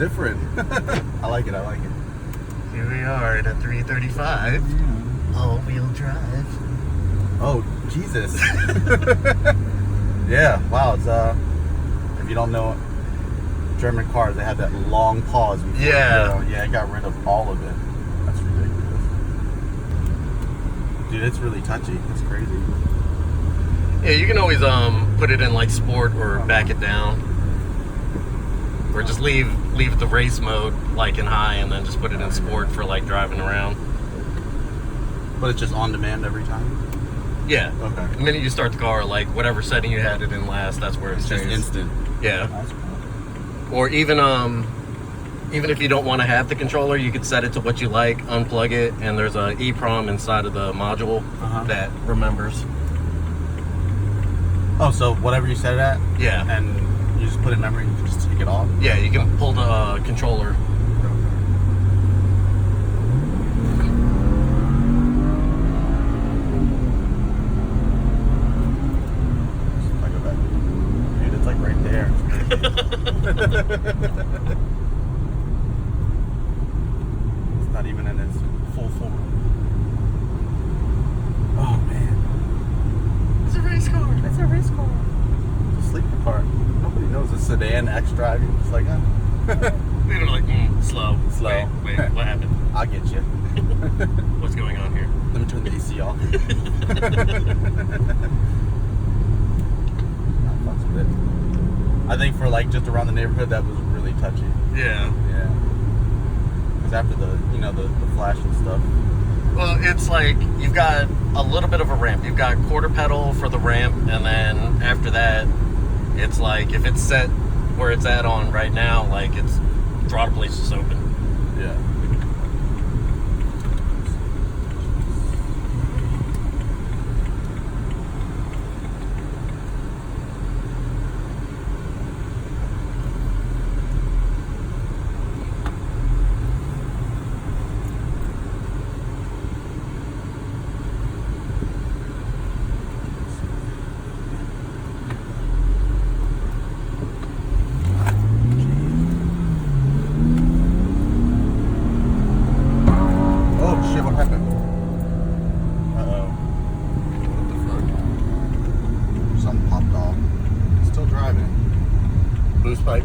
different. I like it. I like it. Here we are at a 335. All-wheel drive. Oh, Jesus. Yeah, wow. It's if you don't know German cars, they have that long pause before yeah, it got rid of all of it. That's ridiculous. Dude, it's really touchy. It's crazy. Yeah, you can always put it in like sport or back it down. Or just leave the race mode like in high and then just put it in sport for like driving around. But it's just on demand every time? Yeah. Okay. The minute you start the car, like whatever setting you had it in last, that's where it's just instant. Yeah. That's cool. Or even if you don't want to have the controller, you could set it to what you like, unplug it, and there's a EEPROM inside of the module that remembers. Oh, so whatever you set it at? Yeah. And you just put in memory and you can just take it off? Yeah, you can pull the controller. Dude, it's like right there. It's not even in its full form. Oh man. It's a race car. It's a race car. It's a sleeper car. Nobody knows a sedan X drive. You're just like, They're like, slow. Slow. Wait, what happened? I'll get you. What's going on here? Let me turn the AC off. I think for like just around the neighborhood, that was really touchy. Yeah. Yeah. Because after the flash and stuff. Well, it's like you've got a little bit of a ramp. You've got quarter pedal for the ramp, and then after that, it's like if it's set where it's at on right now, like it's throttle place is open. Yeah. What happened? Uh-oh. What the fuck? Something popped off. Still driving. Boost pipe.